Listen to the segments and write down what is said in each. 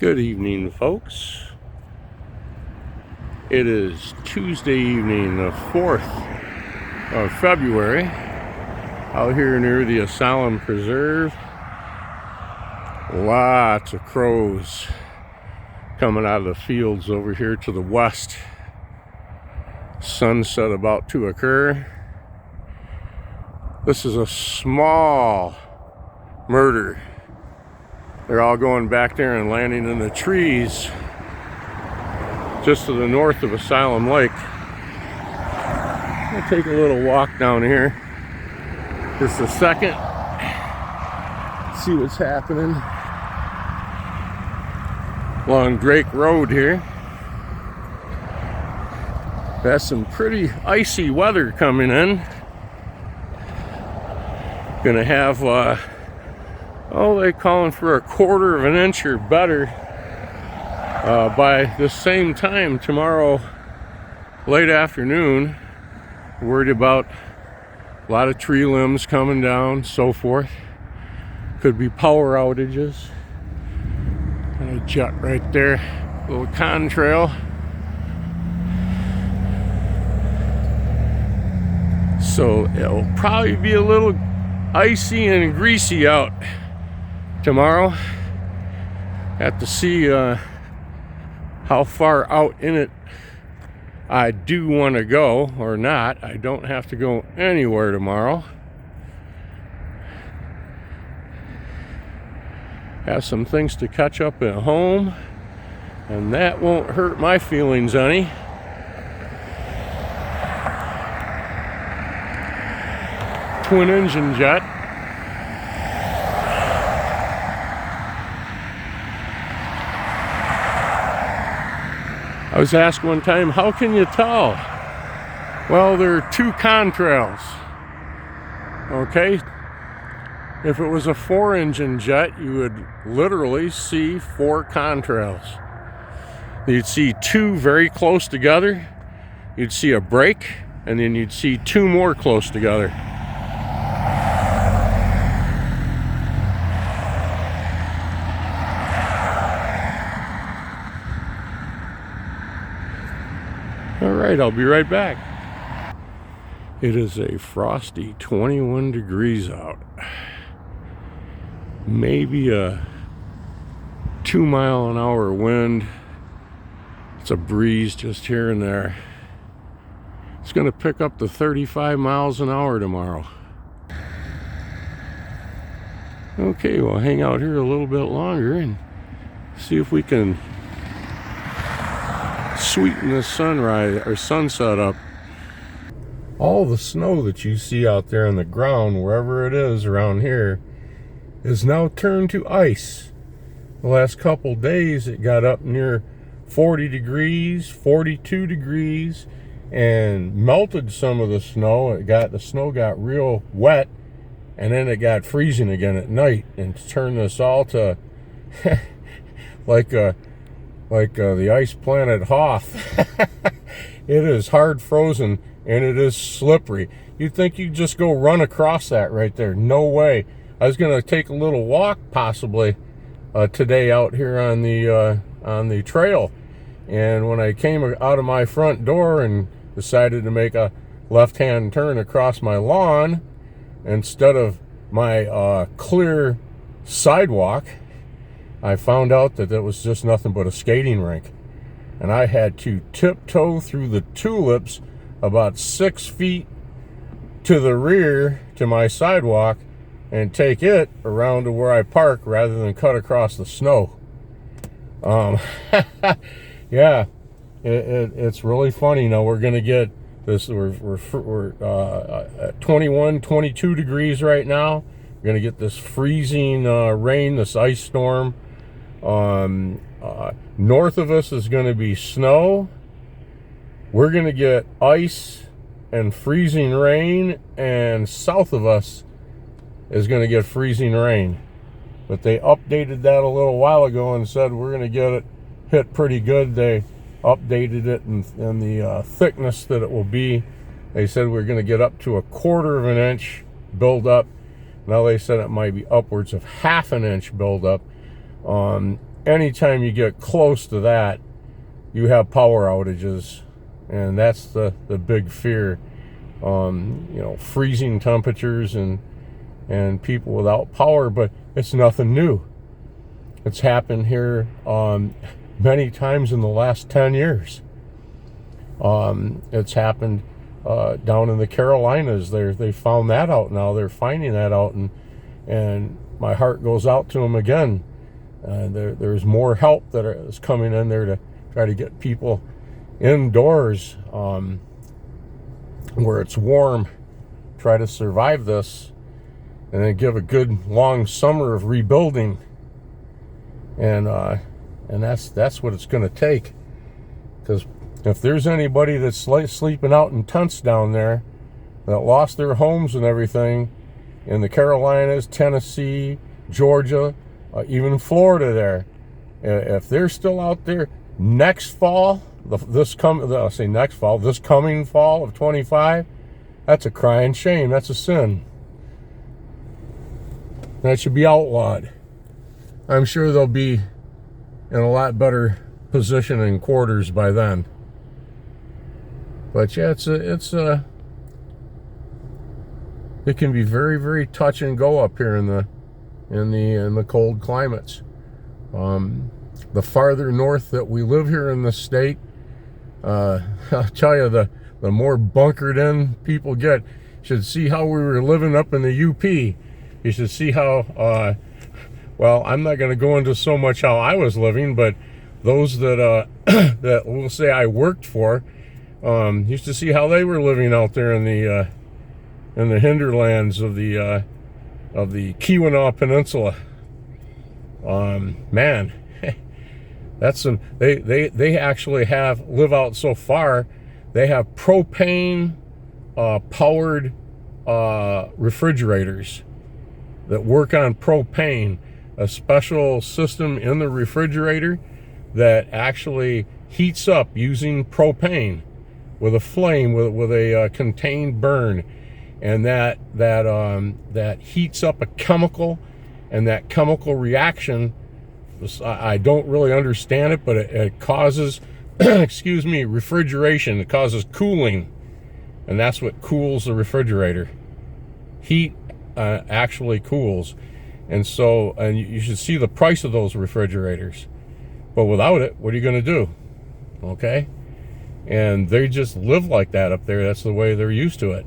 Good evening, folks. It is Tuesday evening, the 4th of February, out here near the Asylum Preserve. Lots of crows coming out of the fields over here to the west. Sunset about to occur. This is a small murder. They're all going back there and landing in the trees just to the north of Asylum Lake. I'll take a little walk down here just a second, see what's happening along Drake Road here. Got some pretty icy weather coming in. Gonna have they're calling for 1/4 of an inch or better by the same time tomorrow late afternoon. Worried about a lot of tree limbs coming down, so forth. Could be power outages. And a jet right there, little contrail. So it'll probably be a little icy and greasy out tomorrow. Have to see how far out in it I do want to go or not. I don't have to go anywhere tomorrow. Have some things to catch up at home, and that won't hurt my feelings any. Twin engine jet. I was asked one time, how can you tell? Well, there are 2 contrails. Okay? If it was a 4-engine jet, you would literally see 4 contrails. You'd see 2 very close together. You'd see a break, and then you'd see 2 more close together. All right, I'll be right back. It is a frosty 21 degrees out. Maybe a 2-mile-an-hour wind. It's a breeze just here and there. It's going to pick up to 35 miles an hour tomorrow. Okay, we'll hang out here a little bit longer and see if we can sweeten the sunrise or sunset up. All the snow that you see out there on the ground, wherever it is around here, is now turned to ice. The last couple days it got up near 40 degrees, 42 degrees, and melted some of the snow. The snow got real wet, and then it got freezing again at night, and turned this all to like the ice planet Hoth. It is hard frozen and it is slippery. You'd think you'd just go run across that right there. No way. I was going to take a little walk possibly today out here on the trail, and when I came out of my front door and decided to make a left-hand turn across my lawn instead of my clear sidewalk, I found out that it was just nothing but a skating rink. And I had to tiptoe through the tulips about 6 feet to the rear to my sidewalk and take it around to where I park rather than cut across the snow. Yeah, it's really funny. Now we're going to get this, we're at 21, 22 degrees right now. We're going to get this freezing rain, this ice storm. North of us is going to be snow. We're going to get ice and freezing rain, and south of us is going to get freezing rain. But they updated that a little while ago and said we're going to get it hit pretty good. They updated it in the thickness that it will be. They said we're going to get up to 1/4 of an inch build up. Now they said it might be upwards of 1/2 an inch build up. anytime you get close to that, you have power outages, and that's the big fear. Freezing temperatures and people without power, but it's nothing new. It's happened here many times in the last 10 years. It's happened down in the Carolinas. They found that out now. They're finding that out, and my heart goes out to them again. There's more help that is coming in there to try to get people indoors where it's warm, try to survive this, and then give a good long summer of rebuilding. And that's what it's going to take. Because if there's anybody that's sleeping out in tents down there that lost their homes and everything in the Carolinas, Tennessee, Georgia, even Florida there, if they're still out there next fall, this coming fall of 25, that's a crying shame. That's a sin. That should be outlawed. I'm sure they'll be in a lot better position in quarters by then. But yeah, it can be very, very touch and go up here in the cold climates. The farther north that we live here in the state, I'll tell you, the more bunkered in people get. You should see how we were living up in the UP. You should see how, well, I'm not going to go into so much how I was living, but those that that we'll say I worked for, used to see how they were living out there in the hinterlands of the Keweenaw Peninsula. Man, that's some. They actually live out so far. They have propane powered refrigerators that work on propane, a special system in the refrigerator that actually heats up using propane with a flame, with a contained burn, and that heats up a chemical, and that chemical reaction, I don't really understand it, but it causes refrigeration. It causes cooling, and that's what cools the refrigerator. Heat actually cools. And so, and you should see the price of those refrigerators. But without it, what are you going to do? Okay? And they just live like that up there. That's the way they're used to it.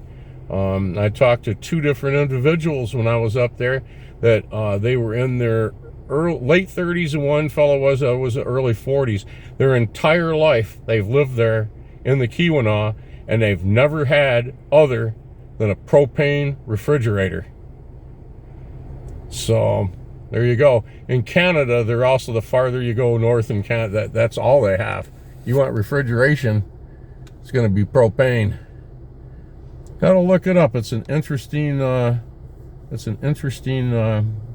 I talked to two different individuals when I was up there that they were in their late 30s, and one fellow was early 40s. Their entire life, they've lived there in the Keweenaw, and they've never had other than a propane refrigerator. So there you go. In Canada, they're also, the farther you go north in Canada, that's all they have. You want refrigeration, it's going to be propane. Gotta look it up. It's an interesting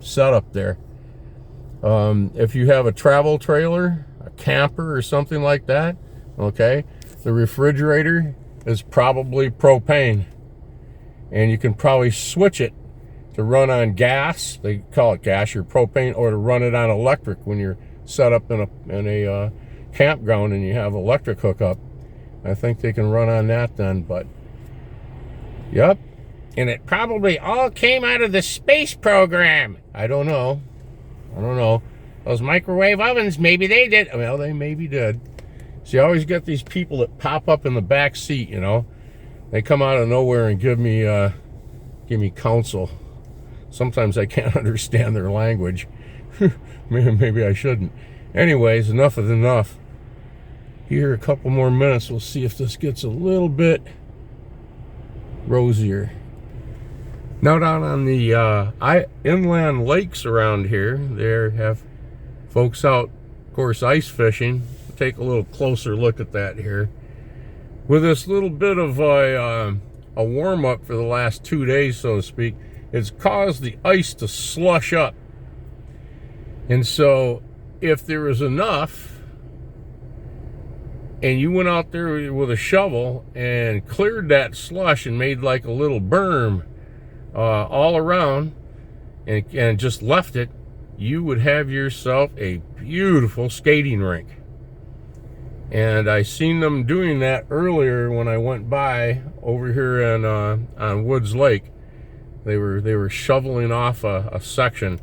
setup there. If you have a travel trailer, a camper, or something like that, okay, the refrigerator is probably propane, and you can probably switch it to run on gas. They call it gas or propane, or to run it on electric when you're set up in a campground and you have electric hookup. I think they can run on that then. But yep, and it probably all came out of the space program. I don't know. Those microwave ovens, maybe they did. Well, they maybe did. So you always get these people that pop up in the back seat, you know. They come out of nowhere and give me counsel. Sometimes I can't understand their language. Maybe I shouldn't. Anyways, enough is enough. Here, a couple more minutes, we'll see if this gets a little bit rosier. Now down on the inland lakes around here, there have folks out, of course, ice fishing. We'll take a little closer look at that here. With this little bit of a warm-up for the last 2 days, so to speak, it's caused the ice to slush up. And so if there was enough, and you went out there with a shovel and cleared that slush and made like a little berm all around and just left it, you would have yourself a beautiful skating rink. And I seen them doing that earlier when I went by over here on Woods Lake. They were shoveling off a section.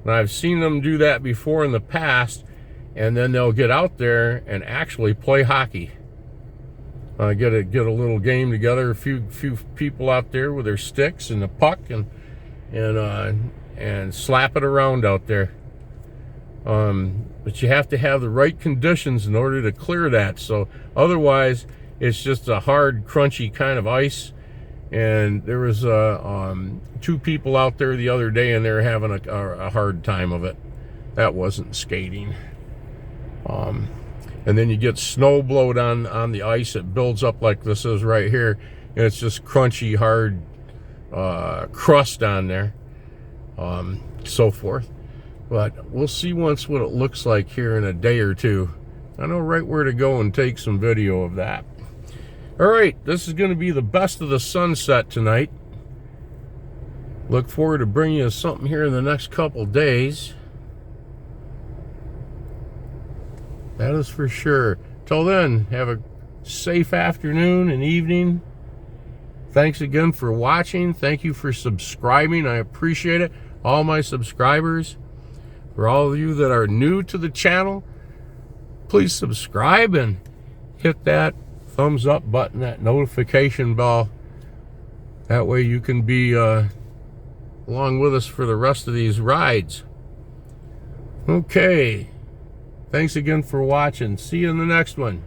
And I've seen them do that before in the past, and then they'll get out there and actually play hockey. Get a little game together, a few people out there with their sticks and the puck, and slap it around out there. But you have to have the right conditions in order to clear that. So otherwise, it's just a hard, crunchy kind of ice. And there was 2 people out there the other day, and they were having a hard time of it. That wasn't skating. And then you get snow blowed on the ice. It builds up like this is right here, and it's just crunchy, hard crust on there, so forth. But we'll see once what it looks like here in a day or two. I know right where to go and take some video of that. All right, this is going to be the best of the sunset tonight. Look forward to bringing you something here in the next couple days. That is for sure. Till then, have a safe afternoon and evening. Thanks again for watching. Thank you for subscribing. I appreciate it. All my subscribers. For all of you that are new to the channel, please subscribe and hit that thumbs up button, that notification bell. That way you can be along with us for the rest of these rides. Okay. Thanks again for watching. See you in the next one.